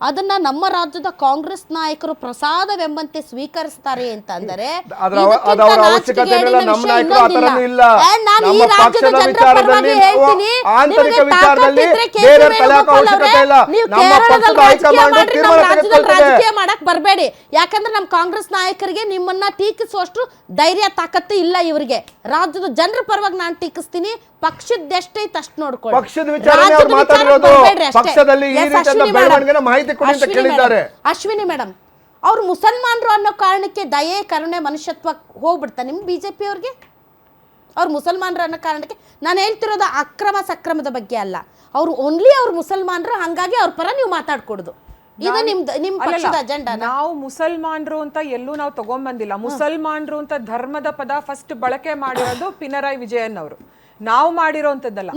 ಅದನ್ನ ನಮ್ಮ ರಾಜ್ಯದ ಕಾಂಗ್ರೆಸ್ ನಾಯಕರು ಪ್ರಸಾದವೆಂಬಂತೆ ಸ್ವೀಕರಿಸ್ತಾರೆ ಅಂತ ಅಂದರೆ ರಾಜಕೀಯ ಮಾಡಕ್ ಬರಬೇಡಿ. ಯಾಕಂದ್ರೆ ನಮ್ಮ ಕಾಂಗ್ರೆಸ್ ನಾಯಕರಿಗೆ ನಿಮ್ಮನ್ನ ಟೀಕಿಸುವಷ್ಟು ಧೈರ್ಯ ತಾಕತ್ತು ಇಲ್ಲ ಇವರಿಗೆ. ರಾಜ್ಯದ ಜನರ ಪರವಾಗಿ ನಾನು ಟೀಕಿಸ್ತೀನಿ, ಪಕ್ಷದ ಎಷ್ಟೈತೆ ಅಷ್ಟು ನೋಡ್ಕೊಳ್ಳಿ. ಅಶ್ವಿನಿ ಮೇಡಮ್ ಅವ್ರು ಮುಸಲ್ಮಾನರು ಅನ್ನೋ ಕಾರಣಕ್ಕೆ ದಯೆ ಕರುಣೆ ಮನುಷ್ಯತ್ವ ಹೋಗ್ಬಿಡ್ತಾ ನಿಮ್ ಬಿಜೆಪಿ ಅವ್ರಿಗೆ? ಅವ್ರು ಮುಸಲ್ಮಾನರು ಅನ್ನೋ ಕಾರಣಕ್ಕೆ ನಾನು ಹೇಳ್ತಿರೋದು ಅಕ್ರಮ ಸಕ್ರಮದ ಬಗ್ಗೆ ಅಲ್ಲ. ಅವ್ರು ಓನ್ಲಿ ಅವ್ರು ಮುಸಲ್ಮಾನರು, ಹಂಗಾಗಿ ಅವ್ರ ಪರ ನೀವು ಮಾತಾಡ್ಕೊಡುದು. ಇದು ನಿಮ್ ಪಕ್ಷದ ಅಜೆಂಡಾ. ನಾವು ಮುಸಲ್ಮಾನರು ಅಂತ ಎಲ್ಲೂ ನಾವು ತಗೊಂಡ್ಬಂದಿಲ್ಲ. ಮುಸಲ್ಮಾನರು ಅಂತ ಧರ್ಮದ ಪದ ಫಸ್ಟ್ ಬಳಕೆ ಮಾಡಿರೋದು ಪಿನರಾಯಿ ವಿಜಯನ್ ಅವರು. ನಾವು ಮಾಡಿರೋಂಥದ್ದಲ್ಲ.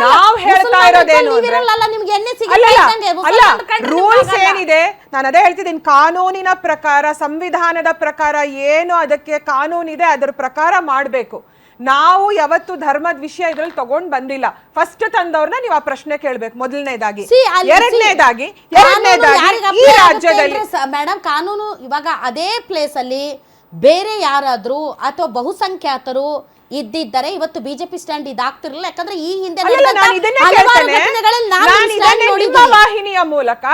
ನಾವು ಹೇಳ್ತಾ ಇರೋದೇನು ರೂಲ್ಸ್ ಏನಿದೆ, ನಾನು ಅದೇ ಹೇಳ್ತಿದ್ದೀನಿ. ಕಾನೂನಿನ ಪ್ರಕಾರ, ಸಂವಿಧಾನದ ಪ್ರಕಾರ ಏನು ಅದಕ್ಕೆ ಕಾನೂನಿದೆ ಅದರ ಪ್ರಕಾರ ಮಾಡಬೇಕು. ನಾವು ಯಾವತ್ತು ಧರ್ಮದ ವಿಷಯ ಇದ್ರಲ್ಲಿ ತಗೊಂಡ್ ಬಂದಿಲ್ಲ. ಫಸ್ಟ್ ತಂದವ್ರನ್ನ ನೀವು ಆ ಪ್ರಶ್ನೆ ಕೇಳ್ಬೇಕು ಮೊದಲನೇದಾಗಿ. ಎರಡನೇದಾಗಿ ಈ ರಾಜ್ಯದಲ್ಲಿ ಮೇಡಮ್ ಕಾನೂನು ಇವಾಗ ಅದೇ ಪ್ಲೇಸ್ ಅಲ್ಲಿ ಬೇರೆ ಯಾರಾದ್ರೂ ಅಥವಾ ಬಹುಸಂಖ್ಯಾತರು ಇದ್ದಿದ್ದಾರೆ ಇವತ್ತು ಬಿಜೆಪಿ ಸ್ಟ್ಯಾಂಡ್ ಇದಾಗ್ತಿರಲಿಲ್ಲ. ಯಾಕಂದ್ರೆ ಈ ಹಿಂದೆ ನಿಮ್ಮ ವಾಹಿನಿಯ ಮೂಲಕ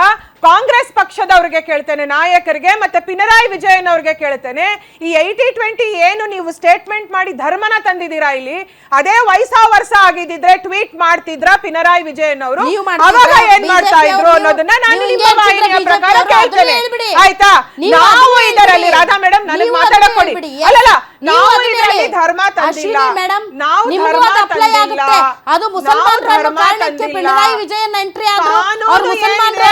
ಕಾಂಗ್ರೆಸ್ ಪಕ್ಷದವ್ರಿಗೆ ಕೇಳ್ತೇನೆ, ನಾಯಕರಿಗೆ ಮತ್ತೆ ಪಿನರಾಯಿ ವಿಜಯನ್ ಅವ್ರಿಗೆ ಕೇಳ್ತೇನೆ, ಈ 80-20 ಏನು ನೀವು ಸ್ಟೇಟ್ಮೆಂಟ್ ಮಾಡಿ ಧರ್ಮನ ತಂದಿದ್ದೀರಾ ಇಲ್ಲಿ, ಅದೇ ವರ್ಷ ಆಗಿದ್ರೆ ಟ್ವೀಟ್ ಮಾಡ್ತಿದ್ರ ಪಿನರಾಯಿ ವಿಜಯನ್ ಅವರು? ಅವಾಗ ಏನ್ ಮಾಡ್ತಾ ಇದ್ರು ಅನ್ನೋದನ್ನ ನಾನು ನಿಮ್ಮ ವಾಹಿನಿಯ ಪ್ರಕಾರ ಕೇಳ್ತೇನೆ. ಆಯ್ತಾ? ನಾವು ಇದರಲ್ಲಿ ರಾಧಾ ಮೇಡಮ್ ನನಗೆ ಮಾತಾಡಕ್ ಕೊಡಿ. ಅಲ್ಲಲ್ಲ, ನಾವು ಇದರಲ್ಲಿ ಧರ್ಮ ತಂದಿಲ್ಲ, ನಾವು ಧರ್ಮ ತಂದಿಲ್ಲ, ಅದು ಮುಸಲ್ಮಾನರು ಅನ್ನೋ ಕಾರಣಕ್ಕೆ ಪಿನರಾಯಿ ವಿಜಯನ್ ಎಂಟ್ರಿ ಆದ್ರು. ಅವರು ಮುಸಲ್ಮಾನರು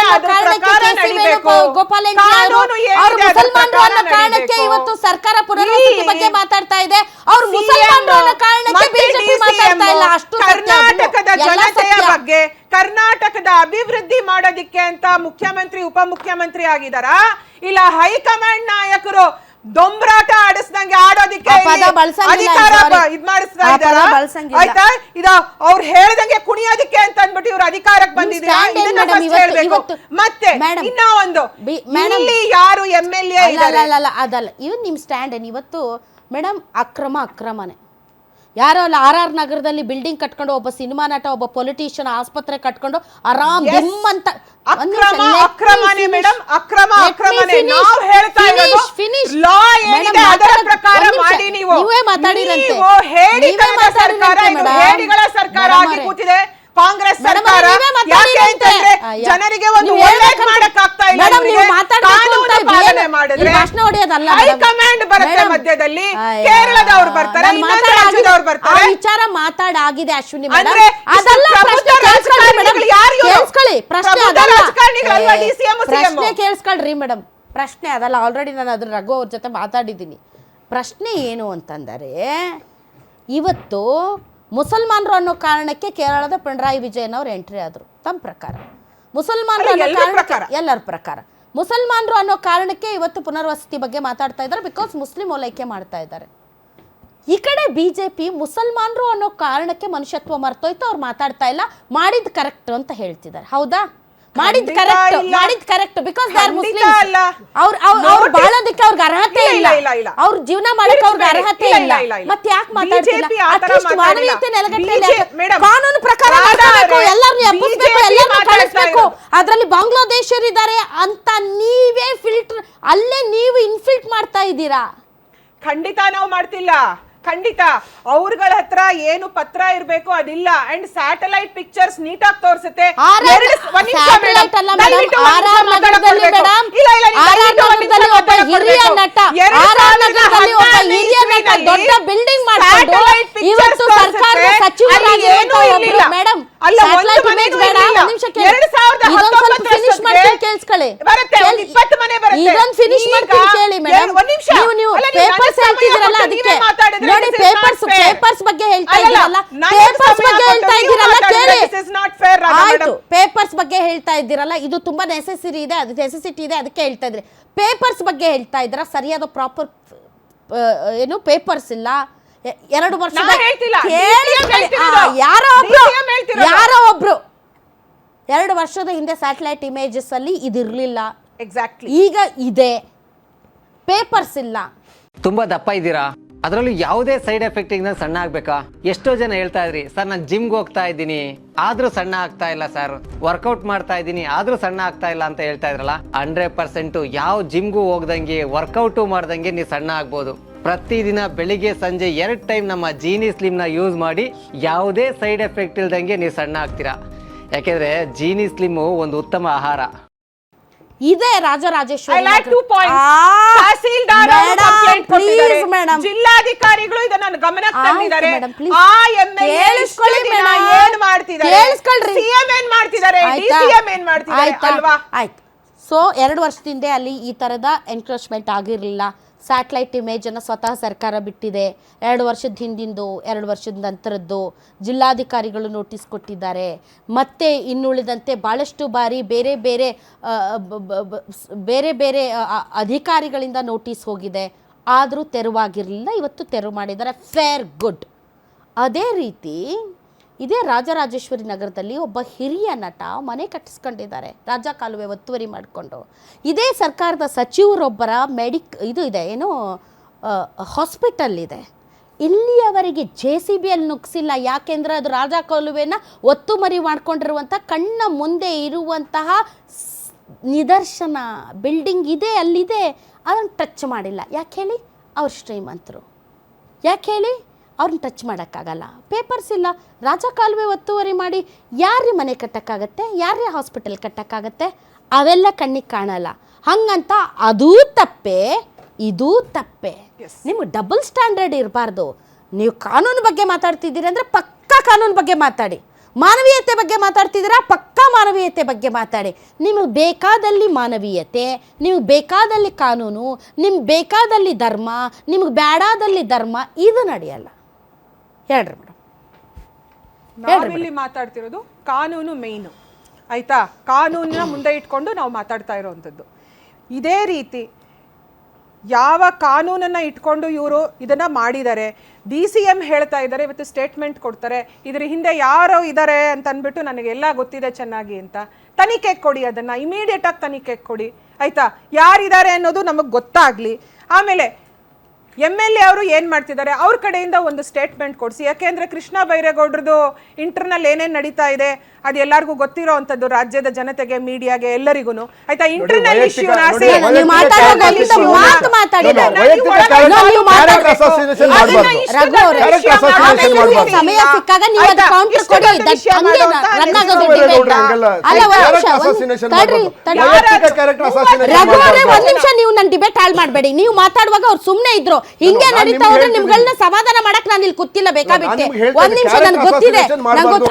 ಅನ್ನೋ ಕಾರಣಕ್ಕೆ ಇವತ್ತು ಸರ್ಕಾರ ಪುನರ್ವಸತಿ ಬಗ್ಗೆ ಮಾತಾಡ್ತಾ ಇದೆ. ಅವ್ರು ಮುಸಲ್ಮಾನರು ಅನ್ನೋ ಕಾರಣಕ್ಕೆ ಬಿಜೆಪಿ ಮಾತಾಡ್ತಾ ಇಲ್ಲ. ಅಷ್ಟು ಕರ್ನಾಟಕದ ಜನತೆಯ ಬಗ್ಗೆ, ಕರ್ನಾಟಕದ ಅಭಿವೃದ್ಧಿ ಮಾಡೋದಿಕ್ಕೆ ಅಂತ ಮುಖ್ಯಮಂತ್ರಿ ಉಪಮುಖ್ಯಮಂತ್ರಿ ಆಗಿದಾರ, ಇಲ್ಲ ಹೈಕಮಾಂಡ್ ನಾಯಕರು ದೊಂಬರಾಟ ಆಡಿಸ್ದಂಗೆ ಆಡೋದಿಕ್ಕೆ ಅಧಿಕಾರ ಇದ್ ಮಾಡಿಸ್ತಾ ಇದಾರ? ಆಯ್ತಾ? ಇದ ಅವ್ರು ಹೇಳ್ದಂಗೆ ಕುಣಿಯೋದಿಕ್ಕೆ ಅಂತ ಅಂದ್ಬಿಟ್ಟು ಇವ್ರು ಅಧಿಕಾರಕ್ಕೆ ಬಂದಿದ್ದೀರಾ? ಇದನ್ನ ಫಸ್ಟ್ ಹೇಳ್ಬೇಕು. ಮತ್ತೆ ಇನ್ನ ಒಂದು, ಇಲ್ಲಿ ಯಾರು MLA ಅದಲ್ಲ, ಇವನ್ ನಿಮ್ ಸ್ಟ್ಯಾಂಡ್ ಏನ್ ಇವತ್ತು ಮೇಡಮ್? ಅಕ್ರಮನೇ. ಯಾರೋ ಅಲ್ಲ, RR ನಗರದಲ್ಲಿ ಬಿಲ್ಡಿಂಗ್ ಕಟ್ಕೊಂಡು ಒಬ್ಬ ಸಿನಿಮಾ ನಟ, ಒಬ್ಬ ಪೊಲಿಟಿಷಿಯನ್ ಆಸ್ಪತ್ರೆ ಕಟ್ಕೊಂಡು ಆರಾಮ್ ಅಂತ ಅಕ್ರಮನೇ ಮೇಡಮ್, ಅಕ್ರಮನೇ. ನಾವು ಹೇಳ್ತಾ ಇರೋದು ಲಾ ಏನಿದೆ ಅದರ ಪ್ರಕಾರ ಮಾಡಿ. ನೀವೇ ಮಾತಾಡಿರಂತೆ ಹೇಡಿಗಳ ಸರ್ಕಾರ ಆಗಿ ಕೂತಿದೆ ಕಾಂಗ್ರೆಸ್ ಸರ್ಕಾರ. ಯಾಕೆ ಅಂತಂದ್ರೆ ಜನರಿಗೆ ಒಂದು ಒಳ್ಳೇದು ಮಾಡಕ್ ಆಗ್ತಾ ಇಲ್ಲ. ಕಾನೂನು ಪಾಲನೆ ಮಾಡಿದ್ರೆ ಹೈಕಮಾಂಡ್ ಬರುತ್ತೆ, ಮಧ್ಯದಲ್ಲಿ ಕೇರಳದವ್ರು ಬರ್ತಾರೆ, ಇನ್ನೊಂದು ರಾಜ್ಯದವ್ರು ಬರ್ತಾರೆ. ವಿಚಾರ ಮಾತಾಡಾಗಿದೆ ಅಶ್ವಿನಿ ಅಂದ್ರೆ ಪ್ರಶ್ನೆ ಕೇಳಿಸ್ಕೊಳ್ರಿ ಮೇಡಮ್. ಪ್ರಶ್ನೆ ಅದಲ್ಲ, ಆಲ್ರೆಡಿ ನಾನು ಅದ್ರ ರಘು ಅವ್ರ ಜೊತೆ ಮಾತಾಡಿದ್ದೀನಿ. ಪ್ರಶ್ನೆ ಏನು ಅಂತಂದರೆ, ಇವತ್ತು ಮುಸಲ್ಮಾನರು ಅನ್ನೋ ಕಾರಣಕ್ಕೆ ಕೇರಳದ ಪಿನರಾಯಿ ವಿಜಯನ್ ಅವರು ಎಂಟ್ರಿ ಆದರು. ತಮ್ಮ ಪ್ರಕಾರ ಮುಸಲ್ಮಾನರು ಎಲ್ಲರ ಪ್ರಕಾರ ಮುಸಲ್ಮಾನರು ಅನ್ನೋ ಕಾರಣಕ್ಕೆ ಇವತ್ತು ಪುನರ್ವಸತಿ ಬಗ್ಗೆ ಮಾತಾಡ್ತಾ ಇದ್ದಾರೆ, ಬಿಕಾಸ್ ಮುಸ್ಲಿಂ ಓಲೈಕೆ ಮಾಡ್ತಾ ಇದ್ದಾರೆ. ಈ ಕಡೆ ಬಿಜೆಪಿ ಮುಸಲ್ಮಾನರು ಅನ್ನೋ ಕಾರಣಕ್ಕೆ ಮನುಷ್ಯತ್ವ ಮರ್ತೋಯ್ತು, ಅವ್ರು ಮಾತಾಡ್ತಾ ಇಲ್ಲ, ಮಾಡಿದ್ ಕರೆಕ್ಟ್ ಅಂತ ಹೇಳ್ತಿದ್ದಾರೆ. ಹೌದಾ? ಮಾಡಿದ್ correct because they are Muslims. ಅವ್ರು ಬಾಳೋದಕ್ಕೆ ಅವ್ರಿಗೆ ಅರ್ಹತೆ ಇಲ್ಲ, ಅವ್ರ ಜೀವನ ಮಾಡಕ್ಕೆ ಅವ್ರಿಗೆ ಅರ್ಹತೆ ಇಲ್ಲ. ಮತ್ತೆ ಯಾಕೆ ಮಾತಾಡ್ತಿಲ್ಲ? ಅಟ್ಲೀಸ್ಟ್ ಮಾನವೀಯತೆ ನೆಲೆಗಟ್ಟಲೆ ಕಾನೂನು ಪ್ರಕಾರ ಎಲ್ಲರನ್ನು ಎಬ್ಬಿಸ್ಬೇಕು, ಎಲ್ಲರನ್ನು ಕಳಿಸ್ಬೇಕು. ಅದ್ರಲ್ಲಿ ಬಾಂಗ್ಲಾದೇಶರಿದ್ದಾರೆ ಅಂತ ನೀವೇ ಫಿಲ್ಟರ್, ಅಲ್ಲೇ ನೀವು ಇನ್ಫಿಲ್ಟ್ ಮಾಡ್ತಾ ಇದ್ದೀರಾ. ಖಂಡಿತ ನಾವು ಮಾಡ್ತಿಲ್ಲ, ಖಂಡಿತ. ಅವ್ರಗಳ ಹತ್ರ ಏನು ಪತ್ರ ಇರ್ಬೇಕು ಅದಿಲ್ಲ. ಅಂಡ್ ಸ್ಯಾಟಲೈಟ್ ಪಿಕ್ಚರ್ಸ್ ನೀಟಾಗಿ ತೋರಿಸುತ್ತೆ. ದೊಡ್ಡ ಬಿಲ್ಡಿಂಗ್ ಮಾಡ್ಕೊಂಡು ಇವತ್ತು ಸರ್ಕಾರದ ಸಚಿವರಾಗಿರುವಂತ ಮೇಡಮ್ ಪೇಪರ್ಸ್ ಬಗ್ಗೆ ಹೇಳ್ತಾ ಇದ್ದೀರಲ್ಲ, ಇದು ತುಂಬಾ ನೆಸೆಸಿಟಿ ಇದೆ, ಅದಕ್ಕೆ ಹೇಳ್ತಾ ಇದ್ರಿ. ಪೇಪರ್ಸ್ ಬಗ್ಗೆ ಹೇಳ್ತಾ ಇದ್ದೀರಾ, ಸರಿಯಾದ ಪ್ರಾಪರ್ ಏನು ಪೇಪರ್ಸ್ ಇಲ್ಲ. 2 ವರ್ಷ ಯಾರೋ ಒಬ್ರು 2 ವರ್ಷದ ಹಿಂದೆ ಸ್ಯಾಟಲೈಟ್ ಇಮೇಜಸ್ ಅಲ್ಲಿ ಇದಿರಲಿಲ್ಲ, ಎಕ್ಸಾಕ್ಟ್ಲಿ. ಈಗ ಇದೆ. ಪೇಪರ್ಸ್ ಇಲ್ಲ. ತುಂಬಾ ದಪ್ಪ ಇದ್ದೀರಾ, ಅದರಲ್ಲೂ ಯಾವುದೇ ಸೈಡ್ ಎಫೆಕ್ಟ್ ಇಂದ ಸಣ್ಣ ಆಗ್ಬೇಕಾ? ಎಷ್ಟೋ ಜನ ಹೇಳ್ತಾ ಇದ್ರಿ ಸರ್, ನಾನು ಜಿಮ್ಗೆ ಹೋಗ್ತಾ ಇದ್ದೀನಿ ಆದ್ರೂ ಸಣ್ಣ ಆಗ್ತಾ ಇಲ್ಲ ಸರ್, ವರ್ಕೌಟ್ ಮಾಡ್ತಾ ಇದ್ದೀನಿ ಆದ್ರೂ ಸಣ್ಣ ಆಗ್ತಾ ಇಲ್ಲ ಅಂತ ಹೇಳ್ತಾ ಇದ್ರಲ್ಲ. 100% ಯಾವ ಜಿಮ್ಗೂ ಹೋಗ್ದಂಗೆ ವರ್ಕೌಟು ಮಾಡ್ದಂಗೆ ನೀವು ಸಣ್ಣ ಆಗ್ಬೋದು. ಪ್ರತಿದಿನ ಬೆಳಿಗ್ಗೆ ಸಂಜೆ 2 ಟೈಮ್ ನಮ್ಮ ಜೀನಿ ಸ್ಲಿಮ್ನ ಯೂಸ್ ಮಾಡಿ ಯಾವುದೇ ಸೈಡ್ ಎಫೆಕ್ಟ್ ಇಲ್ದಂಗೆ ನೀವು ಸಣ್ಣ ಆಗ್ತೀರಾ. ಯಾಕೆಂದ್ರೆ ಜೀನಿ ಸ್ಲಿಮ್ಮು ಒಂದು ಉತ್ತಮ ಆಹಾರ. ಇದೆ Rajarajeshwari. I like 2 points. Tahsildar ಅವರು ಕಂಪ್ಲೇಂಟ್ ಕೊಟ್ಟಿದ್ದಾರೆ, ಜಿಲ್ಲಾಧಿಕಾರಿಗಳು ಇದನ್ನ ಗಮನಕ್ಕೆ ತಂದಿದ್ದಾರೆ. ಆ ಎಮ್ಎಲ್ಎ ಏನ್ ಮಾಡ್ತಿದ್ದಾರೆ, ಸಿಎಂ ಏನ್ ಮಾಡ್ತಿದ್ದಾರೆ, ಡಿಸಿಎಂ ಏನ್ ಮಾಡ್ತಿದ್ದಾರೆ ಅಲ್ವಾ? ಆಯ್ತು. ಸೊ 2 ವರ್ಷದಿಂದ ಅಲ್ಲಿ ಈ ತರದ ಎನ್ಕ್ರೋಚ್ಮೆಂಟ್ ಆಗಿರಲಿಲ್ಲ. ಸ್ಯಾಟಲೈಟ್ ಇಮೇಜನ್ನು ಸ್ವತಃ ಸರ್ಕಾರ ಬಿಟ್ಟಿದೆ. 2 ವರ್ಷದ ಹಿಂದಿಂದು, 2 ವರ್ಷದ ನಂತರದ್ದು ಜಿಲ್ಲಾಧಿಕಾರಿಗಳು ನೋಟಿಸ್ ಕೊಟ್ಟಿದ್ದಾರೆ. ಮತ್ತೆ ಇನ್ನುಳಿದಂತೆ ಭಾಳಷ್ಟು ಬಾರಿ ಬೇರೆ ಬೇರೆ ಅಧಿಕಾರಿಗಳಿಂದ ನೋಟಿಸ್ ಹೋಗಿದೆ. ಆದರೂ ತೆರವಾಗಿರಲಿಲ್ಲ. ಇವತ್ತು ತೆರವು ಮಾಡಿದ್ದಾರೆ. Fair, good. ಅದೇ ರೀತಿ ಇದೇ ರಾಜರಾಜೇಶ್ವರಿ ನಗರದಲ್ಲಿ ಒಬ್ಬ ಹಿರಿಯ ನಟ ಮನೆ ಕಟ್ಟಿಸ್ಕೊಂಡಿದ್ದಾರೆ ರಾಜ ಕಾಲುವೆ ಒತ್ತುವರಿ ಮಾಡಿಕೊಂಡು. ಇದೇ ಸರ್ಕಾರದ ಸಚಿವರೊಬ್ಬರ ಇದು ಇದೆ, ಏನು ಹಾಸ್ಪಿಟಲ್ ಇದೆ. ಇಲ್ಲಿಯವರೆಗೆ JCBಯಲ್ಲಿ ನುಗ್ಸಿಲ್ಲ. ಯಾಕೆಂದರೆ ಅದು ರಾಜ ಕಾಲುವೆನ ಒತ್ತುವರಿ ಮಾಡ್ಕೊಂಡಿರುವಂಥ ಕಣ್ಣ ಮುಂದೆ ಇರುವಂತಹ ನಿದರ್ಶನ. ಬಿಲ್ಡಿಂಗ್ ಇದೆ, ಅಲ್ಲಿದೆ, ಅದನ್ನು ಟಚ್ ಮಾಡಿಲ್ಲ. ಯಾಕೆ ಹೇಳಿ? ಅವ್ರು ಶ್ರೀಮಂತರು. ಯಾಕೆ ಹೇಳಿ? ಅವ್ರನ್ನ ಟಚ್ ಮಾಡೋಕ್ಕಾಗಲ್ಲ. ಪೇಪರ್ಸ್ ಇಲ್ಲ. ರಾಜ ಕಾಲುವೆ ಒತ್ತುವರಿ ಮಾಡಿ ಯಾರೇ ಮನೆ ಕಟ್ಟೋಕ್ಕಾಗತ್ತೆ, ಯಾರೇ ಹಾಸ್ಪಿಟಲ್ ಕಟ್ಟೋಕ್ಕಾಗತ್ತೆ? ಅವೆಲ್ಲ ಕಣ್ಣಿಗೆ ಕಾಣಲ್ಲ. ಹಂಗಂತ ಅದೂ ತಪ್ಪೆ, ಇದೂ ತಪ್ಪೆ. ನಿಮ್ಗೆ ಡಬಲ್ ಸ್ಟ್ಯಾಂಡರ್ಡ್ ಇರಬಾರ್ದು. ನೀವು ಕಾನೂನು ಬಗ್ಗೆ ಮಾತಾಡ್ತಿದ್ದೀರಿ ಅಂದರೆ ಪಕ್ಕಾ ಕಾನೂನು ಬಗ್ಗೆ ಮಾತಾಡಿ. ಮಾನವೀಯತೆ ಬಗ್ಗೆ ಮಾತಾಡ್ತಿದ್ದೀರಾ, ಪಕ್ಕಾ ಮಾನವೀಯತೆ ಬಗ್ಗೆ ಮಾತಾಡಿ. ನಿಮಗೆ ಬೇಕಾದಲ್ಲಿ ಮಾನವೀಯತೆ, ನಿಮಗೆ ಬೇಕಾದಲ್ಲಿ ಕಾನೂನು, ನಿಮ್ಗೆ ಬೇಕಾದಲ್ಲಿ ಧರ್ಮ, ನಿಮಗೆ ಬೇಡಾದಲ್ಲಿ ಧರ್ಮ, ಇದು ನಡೆಯಲ್ಲ. ಹೇಳ್ರಿ ಮೇಡಮ್. ನಾವಿಲ್ಲಿ ಮಾತಾಡ್ತಿರೋದು ಕಾನೂನು ಮೇಯ್ನು, ಆಯ್ತಾ? ಕಾನೂನನ್ನ ಮುಂದೆ ಇಟ್ಕೊಂಡು ನಾವು ಮಾತಾಡ್ತಾ ಇರೋವಂಥದ್ದು. ಇದೇ ರೀತಿ ಯಾವ ಕಾನೂನನ್ನ ಇಟ್ಕೊಂಡು ಇವರು ಇದನ್ನ ಮಾಡಿದ್ದಾರೆ. DCM ಹೇಳ್ತಾ ಇದ್ದಾರೆ, ಇವತ್ತು ಸ್ಟೇಟ್ಮೆಂಟ್ ಕೊಡ್ತಾರೆ, ಇದ್ರ ಹಿಂದೆ ಯಾರೋ ಇದ್ದಾರೆ ಅಂತ ಅಂದ್ಬಿಟ್ಟು ನನಗೆಲ್ಲ ಗೊತ್ತಿದೆ ಚೆನ್ನಾಗಿ ಅಂತ. ತನಿಖೆ ಕೊಡಿ, ಅದನ್ನ ಇಮಿಡಿಯೇಟ್ ಆಗಿ ತನಿಖೆ ಕೊಡಿ, ಆಯ್ತಾ? ಯಾರಿದ್ದಾರೆ ಅನ್ನೋದು ನಮಗೆ ಗೊತ್ತಾಗ್ಲಿ. ಆಮೇಲೆ MLA ಅವರು ಏನು ಮಾಡ್ತಿದ್ದಾರೆ, ಅವ್ರ ಕಡೆಯಿಂದ ಒಂದು ಸ್ಟೇಟ್ಮೆಂಟ್ ಕೊಡಿಸಿ. ಯಾಕೆಂದರೆ ಕೃಷ್ಣ ಬೈರೇಗೌಡರದು ಇಂಟರ್ನಲ್ ಏನೇನು ನಡೀತಾ ಇದೆ ಅದು ಎಲ್ಲರಿಗೂ ಗೊತ್ತಿರೋ ಅಂಥದ್ದು, ರಾಜ್ಯದ ಜನತೆಗೆ, ಮೀಡಿಯಾಗೆ, ಎಲ್ಲರಿಗೂ, ಆಯ್ತಾ? ಇಂಟರ್ನಲ್ ಇಶ್ಯೂನ ನೀವು ನನ್ನ ಡಿಬೇಟ್ ಹಾಳು ಮಾಡಬೇಡಿ. ನೀವು ಮಾತಾಡುವಾಗ ಅವ್ರು ಸುಮ್ಮನೆ ಇದ್ರು, ಹಿಂಗೆ ನಡೀತಾ ಹೋದ್ರೆ ನಿಮ್ಗಳನ್ನ ಸಮಾಧಾನ ಮಾಡಕ್ ನಾನು ಇಲ್ಲಿ ಕೂತಿಲ್ಲ ಬೇಕಾಬಿಟ್ಟೆ. ಒಂದ್ ನಿಮಿಷ, ನನ್ಗೆ ಗೊತ್ತಿದೆ,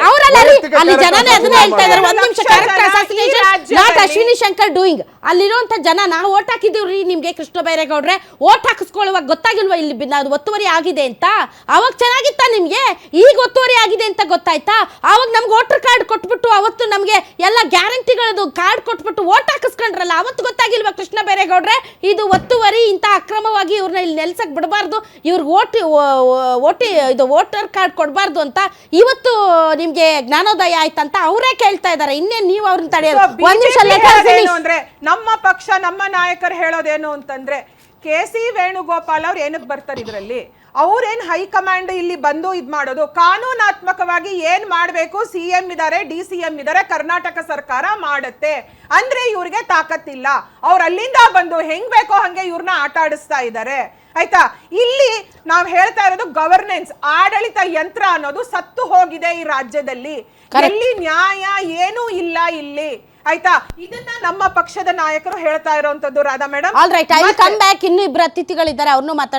ಅವರಲ್ಲ ಅಲ್ಲಿ ಜನನೇ ಅದನ್ನ ಹೇಳ್ತಾ ಇದಾರೆ. ಒಂದ್ ನಿಮಿಷ. Character assassination not Ashwini Shankar doing. ಅಲ್ಲಿರುವಂತ ಜನ ನಾವು ಓಟ್ ಹಾಕಿದೀವ್ರಿ ನಿಮ್ಗೆ, ಕೃಷ್ಣ ಬೈರೇಗೌಡ್ರೆ. ಓಟ್ ಹಾಕಿಸ್ಕೊಳ್ಳುವಾಗ ಗೊತ್ತಾಗಿಲ್ವಾ ಇಲ್ಲಿ ಅದು ಒತ್ತುವರಿ ಆಗಿದೆ ಅಂತ? ಅವಾಗ ಚೆನ್ನಾಗಿತ್ತಾ ನಿಮ್ಗೆ? ಈಗ ಒತ್ತುವರಿ ಆಗಿದೆ ಅಂತ ಗೊತ್ತಾಯ್ತಾ? ಅವಾಗ ನಮ್ಗೆ ವೋಟರ್ ಕಾರ್ಡ್ ಕೊಟ್ಬಿಟ್ಟು ಅವತ್ತು ನಮ್ಗೆ ಎಲ್ಲ ಗ್ಯಾರಂಟಿಗಳದು ಕಾರ್ಡ್ ಕೊಟ್ಬಿಟ್ಟು ಓಟ್ ಹಾಕಿಸ್ಕೊಂಡ್ರಲ್ಲ, ಅವತ್ತು ಗೊತ್ತಾಗಿಲ್ವಾ ಕೃಷ್ಣ ಬೈರೇಗೌಡ್ರೆ ಇದು ಒತ್ತುವರಿ, ಇಂಥ ಅಕ್ರಮವಾಗಿ ಇವ್ರನ್ನ ಇಲ್ಲಿ ನೆಲ್ಸಕ್ ಬಿಡಬಾರ್ದು, ಇವ್ರಿಗೆ ಇದು ವೋಟರ್ ಕಾರ್ಡ್ ಕೊಡಬಾರ್ದು ಅಂತ ಇವತ್ತು ನಿಮ್ಗೆ ಜ್ಞಾನೋದಯ ಆಯ್ತಂತ ಅವರೇ ಕೇಳ್ತಾ ಇದಾರೆ. ಇನ್ನೇನು ನೀವು ಅವ್ರನ್ನ ತಡೆಯೋದು? ಒಂದ್ ನಿಮಿಷ. ಅಂದ್ರೆ ನಮ್ಮ ಪಕ್ಷ, ನಮ್ಮ ನಾಯಕರು ಹೇಳೋದೇನು ಅಂತಂದ್ರೆ, KC ವೇಣುಗೋಪಾಲ್ ಅವ್ರು ಏನಕ್ಕೆ ಬರ್ತಾರೆ ಇದರಲ್ಲಿ? ಅವ್ರೇನ್ ಹೈಕಮಾಂಡ್ ಇಲ್ಲಿ ಬಂದು ಇದ್ ಮಾಡೋದು? ಕಾನೂನಾತ್ಮಕವಾಗಿ ಏನ್ ಮಾಡ್ಬೇಕು, CM ಇದಾರೆ, DCM ಇದಾರೆ, ಕರ್ನಾಟಕ ಸರ್ಕಾರ ಮಾಡುತ್ತೆ ಅಂದ್ರೆ ಇವ್ರಿಗೆ ತಾಕತ್ತಿಲ್ಲ. ಅವ್ರು ಅಲ್ಲಿಂದ ಬಂದು ಹೆಂಗ್ ಬೇಕೋ ಹಂಗೆ ಇವ್ರನ್ನ ಆಟ ಆಡಿಸ್ತಾ ಇದ್ದಾರೆ, ಆಯ್ತಾ? ಇಲ್ಲಿ ನಾವು ಹೇಳ್ತಾ ಇರೋದು ಗವರ್ನೆನ್ಸ್, ಆಡಳಿತ ಯಂತ್ರ ಅನ್ನೋದು ಸತ್ತು ಹೋಗಿದೆ ಈ ರಾಜ್ಯದಲ್ಲಿ. ಎಲ್ಲಿ ನ್ಯಾಯ ಏನೂ ಇಲ್ಲ ಇಲ್ಲಿ, ಆಯ್ತಾ? ಇದನ್ನ ನಮ್ಮ ಪಕ್ಷದ ನಾಯಕರು ಹೇಳ್ತಾ ಇರೋಂಥದ್ದು. Radha madam, all right, I will come back. ಇನ್ನೂ ಇಬ್ಬರು ಅತಿಥಿಗಳಿದ್ದಾರೆ, ಅವ್ರನ್ನೂ ಮಾತಾಡ್ಸಿ.